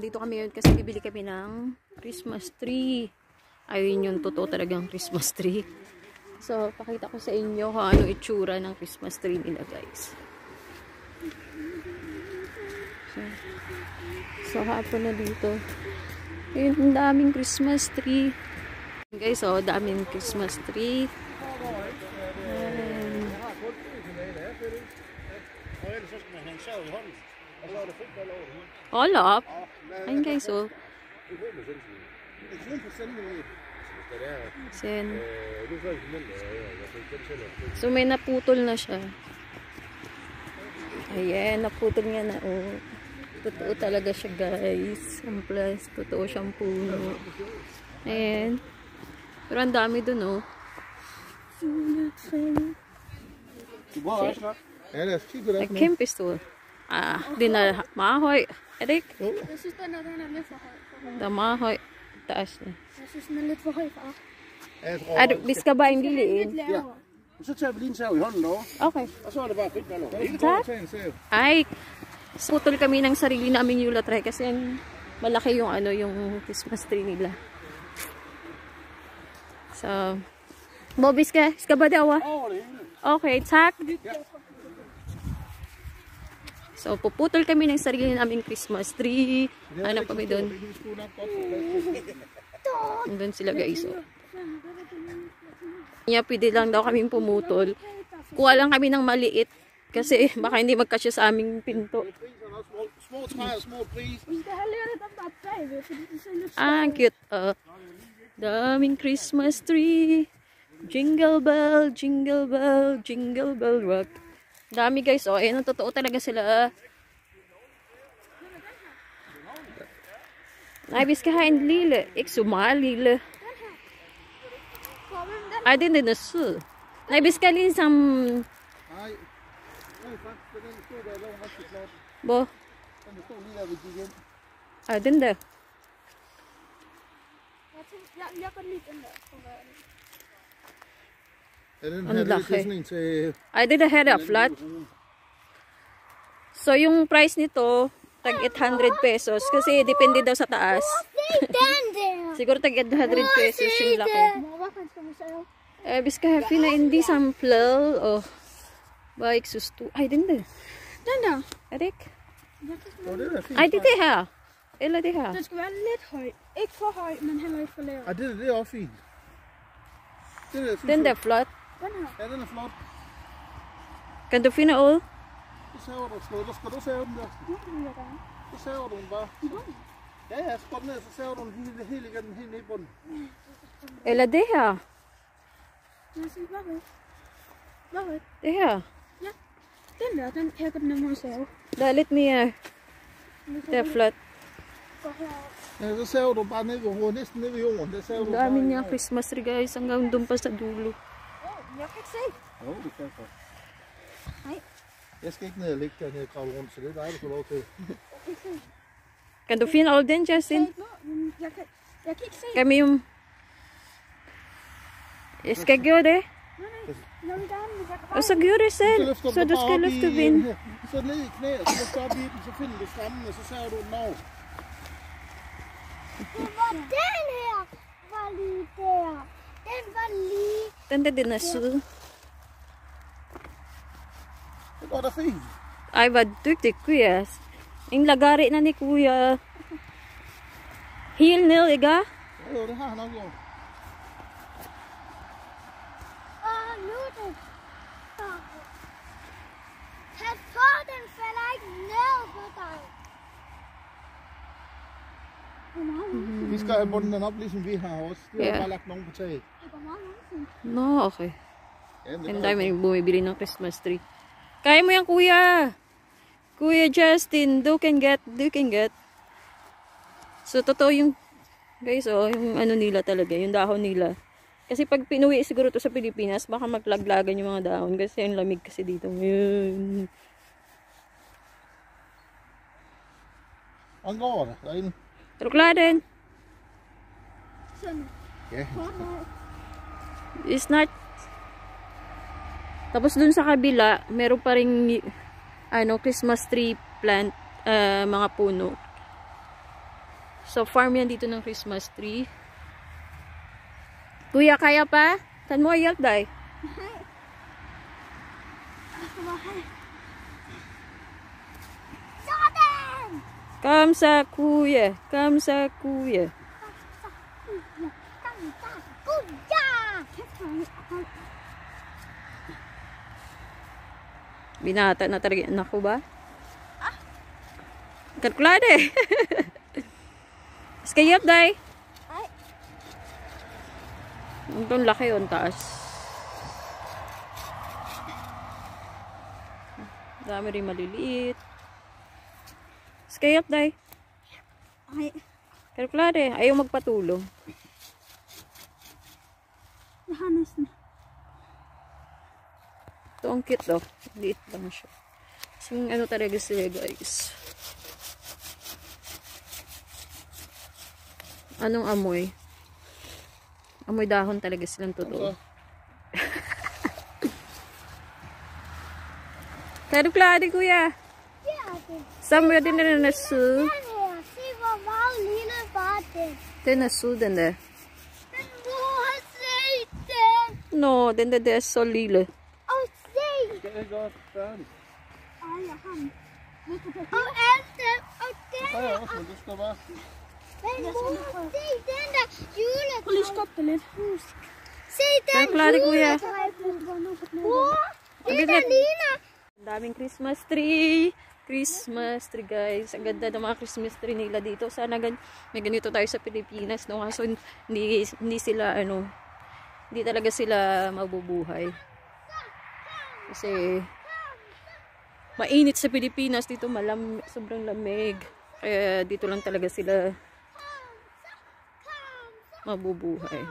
Dito kami ngayon kasi bibili kami ng Christmas tree. Ayun yung totoo talagang Christmas tree. So, pakita ko sa inyo kung ano itsura ng Christmas tree nila, guys. So hapon na dito. Ayun, ang daming Christmas tree. Guys, oh, daming Christmas tree. All up. Ayun guys, oh. Sen. So may naputol na siya. Ayan, naputol nga na, oh. Totoo talaga siya, guys. Ang plus, totoo siyang puno. Ayan. Pero ang dami dun, oh. Like kæmpestor. Den er meget høj. Er det ikke? Jeg synes, den er lidt for høj. Der er meget høj. Der er sådan. Jeg synes, den er lidt for høj, far. Vi skal bare en lille en. Ja. Så tager vi lige en sav i hånden derovre. Okay. Og så er det bare frit valg. Tak. Ay, putol kami ng sarili naming yulatry kasi malaki yung ano yung Christmas tree nila. So, Bobby, skal ba daw? Okay, tak. So, puputol kami ng sarili naming Christmas tree. Ano pa ba doon? Doon sila, guys. Oh. Kaya pwede lang daw kaming pumutol. Kuha lang kami ng maliit. Kasi baka hindi magkasya sa aming pinto. Ah, cute. Daming Christmas tree. Jingle bell, jingle bell, jingle bell rock. Dami, guys. Oh, ayun, totoo talaga sila. Nej, vi skal have en lille. Ikke så meget lille. Ej, den er sød. Nej, vi skal ligesom... Hvor? Ej, den der. Jeg kan lide den der. Ang laki. Ay, det her er flat. So, yung price nito, tag 800 pesos. Kasi depende daw sa taas. Siguro tag 800 pesos yung laki. Vi skal have finde en ligesom plade, og var ikke så stor. Ej, den der. Den der. Er det ikke? Ej, det er det her. Eller det her. Den skal være lidt høj. Ikke for høj, men heller ikke for lav. Ej, det er også fint. Den der er flot. Den her. Ja, den er flot. Kan du finde ud? Så saver du slået. Så skal du save den der. Så saver du den bare. Ja, så går den ned, så saver du den helt igennem, helt ned i bunden. Eller det her. Hvad? Det her. Ja. Den der, den kan jeg nemmere save. Der er lidt mere. Det er flot. Ja, så saver du bare ned ved hovedet, næsten ned ved jorden. Der saver du bare. Dami niya Christmas tree, guys. Hanggang doon pa sa dulo. Jeg kan ikke se. Jo, det kan jeg godt. Nej. Jeg skal ikke ned og ligge dernede og kravle rundt, så det er dig, du får lov til. Kan du finde all den, Justin? Jeg kan ikke se. Kan vi jo... Jeg skal gøre det. Og så gør det selv, så du skal løfte vind. Så ned i knæet, så løfter op i den, så finder du stammen, og så saver du den over. Det var den her, var lige der. Den var lige... Den der, den er sød. Det går da fint. Ej, hvor dygtig, kuya. En lagari na ni kuya. Helt ned, ikke? Jo, det har han nok gjort. Nu er det. Pas på, den falder ikke ned på dig. Vi skal have bundet den op, ligesom vi har også. Vi har bare lagt nogen på taget. No, okay. Ang dami bumibili ng Christmas tree. Kaya mo yan, kuya. Kuya Justin, do can get. So, totoo yung, guys, oh, yung ano nila talaga, yung dahon nila. Kasi pag pinuwi siguro to sa Pilipinas, baka maglaglagan yung mga dahon. Kasi yung lamig kasi dito. Yun. Ang går der derinde. Er du klar, den? Sådan. Ja. It's not... Tapos dun sa kabila, meron pa ring ano, Christmas tree plant, mga puno. So, farm yan dito ng Christmas tree. Kuya, kaya pa? Tan mo ayat, day? Kamsa kuya. Kamsa kuya. Binata na talaga anak ko ba? Kalkulada eh. Skayap, day. Ang laki yun, taas. Dami rin maliliit. Skayap, day. Kalkulada eh. Ayaw magpatulong. Nahanas na. Ito ang cute though. Liit lang siya. Kasing ano talaga sila guys. Anong amoy? Amoy dahon talaga silang totoo. Kalkulada kuya. Somewhere din na nasu. Se hvor meget lille var det. Den er sød, den der. Men mor har set den. Nå, den der er så lille. Og se. Skal jeg godt børn? Ej, jeg har den. Og alt det. Og den Det har jeg også, men du skal bare... Men mor, se den der juletræ. Prøv lige at stoppe det lidt. Se den Kalkulada kuya. Mor, det der ligner. Ang daming Christmas tree. Christmas tree guys. Ang ganda ng mga Christmas tree nila dito. Sana may ganito tayo sa Pilipinas, no? Kaso hindi sila hindi talaga sila mabubuhay. Kasi mainit sa Pilipinas dito, sobrang lamig. Kaya dito lang talaga sila mabubuhay.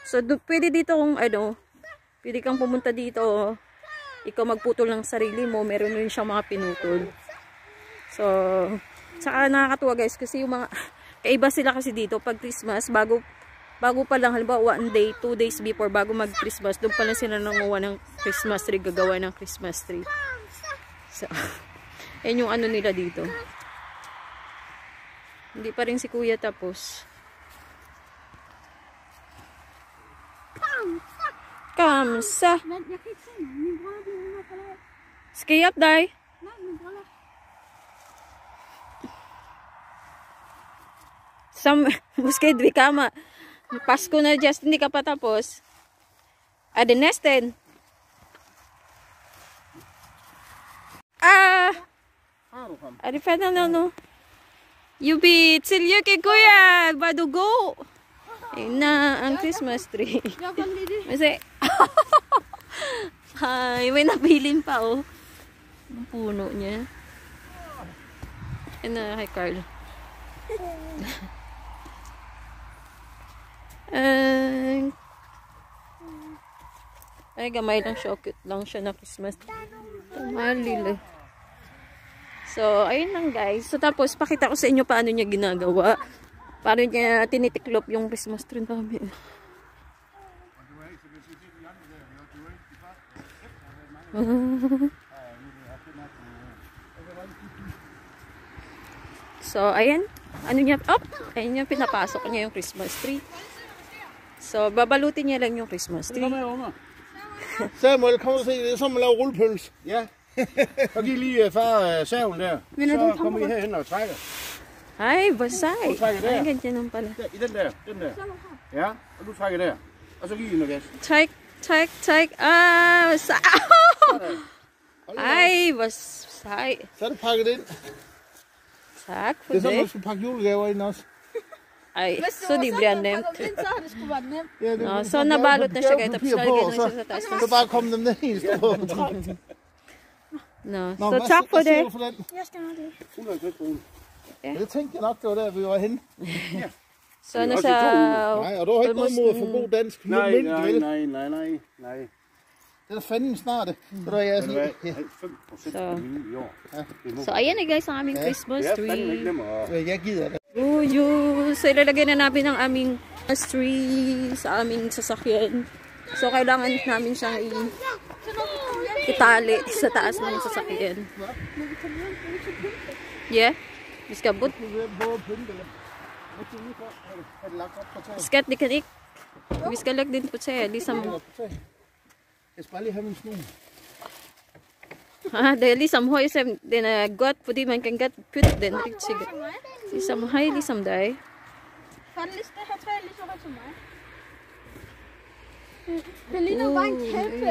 So pwede dito kung pwede kang pumunta dito. Ikaw magputol ng sarili mo, meron rin siyang mga pinutol. So, saka nakakatuwa guys, kasi yung mga, kaiba sila kasi dito, pag Christmas, bago pa lang, halimbawa 1 day, 2 days before, bago mag-Christmas, doon pa lang sila nanguha ng Christmas tree, gagawa ng Christmas tree. So, yan yung nila dito. Hindi pa rin si kuya tapos. Kamsa. Skayap, day. Muskay dwi kama. Pasko na just hindi ka pa tapos. Ade nesten. Ade pa no. Yubi, tsilyuki kuya. Badugo. Na ang Christmas tree. Kasi ay, may nabilin pa oh. Ang puno niya. Yan na kay Carl. Ay, gamay lang siya. Cute lang siya na Christmas. Malil eh. So, ayun lang guys. So, tapos, pakita ko sa inyo paano niya ginagawa. Paano niya tinitiklop yung Christmas tree namin. So, ayan. Ano niya? Ayan niya, pinapasok niya yung Christmas tree. So, babalutin niya lang yung Christmas tree. Samuel, kom og se, det er som at lave rullepøls. Ja. Så giv lige far saven der. Så kommer I herhen og trækker. Ay, basay. Ay, ganyan naman pala. I den der. Ja, og du trækker der. Og så giv I noget gas. Træk. Basay. Ej, basay. Så er det pakket ind. Tak for Det er sådan, det. man skal pakke julegaver ind også. Ay, so di bliver nemt. Ja, det No, so nabalot na siya kahit tapos lalagay na siya sa taas. Så bare komme dem ned i en stor kontrakt. No, so tak for det. Jeg skal nok det. 150 kroner. Det tænkte jeg nok, det var der, vi var henne. So ano også siya? Nej, og du har ikke noget mod at få god dansk Nej. mønt, vel? Nej. Det er da fanden snart. Så er jeg sådan, 5% Så. i år. So ayan na guys ang aming Christmas Det er fandme ikke tree. nemmere. jeg gider det. So ilalagay na namin ang aming Christmas tree sa aming sasakyan. So kailangan namin siyang itali sa taas ng sasakyan. Yeah? Vi skal bort. Hvor pynte det? Hvad er det for? Er det lagt op på taget? Skat, det kan ikke. Vi skal lægge den på taget, ligesom... Jeg skal bare lige have min snor. Det er ligesom højsem. Den er godt, fordi man kan godt putte den rigtig godt. Ligesom høj, ligesom dig. Kan det her træ lige så højt som mig? Det ligner bare en kæmpe.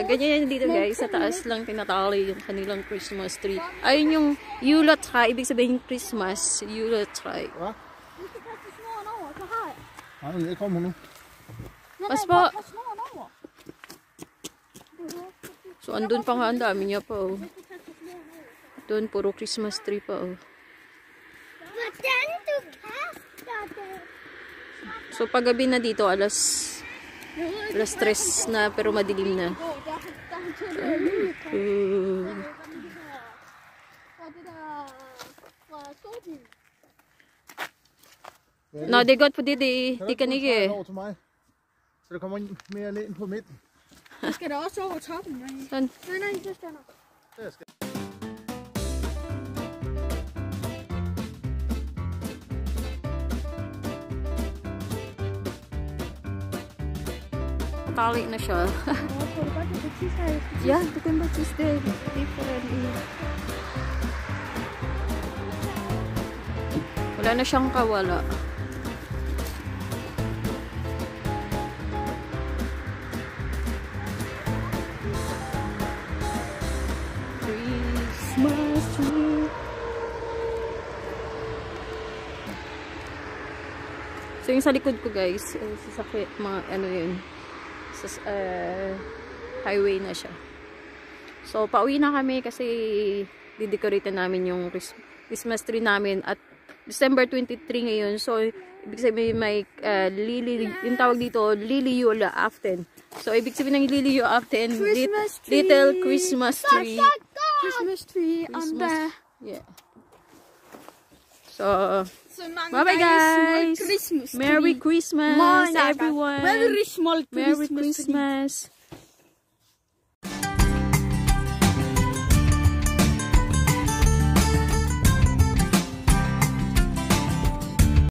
Ganyan dito guys, sa taas lang tinatali yung kanilang Christmas tree. Ayun yung Yule tree, ibig sabihin Christmas, Yule tree. Hvad? Vi skal kaste snoren over, så har jeg. Nej, men jeg kommer nu. Pas po. Kaste snoren over. So andun pa nga, ang dami niya pa oh. Doon puro Christmas tree pa oh. Hvordan du kaster det? So paggabi na dito, alas 3 na, pero madilim na. Nå, det er godt, fordi det kan ikke... Over til mig, så der kommer mere læn på midten. Jeg skal da også over toppen. Sådan. Nej, det skal nok. Det skal. Tali na siya. Yeah, du kan bare tisse det. Wala na siyang kawala. Christmas tree. So yung sa likod ko guys, sasakit mga ano yun. Highway na siya. So pauwi na kami kasi didecorate namin yung Christmas tree namin at December 23 ngayon. So ibig sabihin may lily, yung tawag dito Lily Yule Aften. So ibig sabihin ng Lily Yule Aften, little Christmas tree. Christmas tree on there. Yeah. So bye-bye guys. Christmas Merry Christmas everyone. Very small Merry Christmas.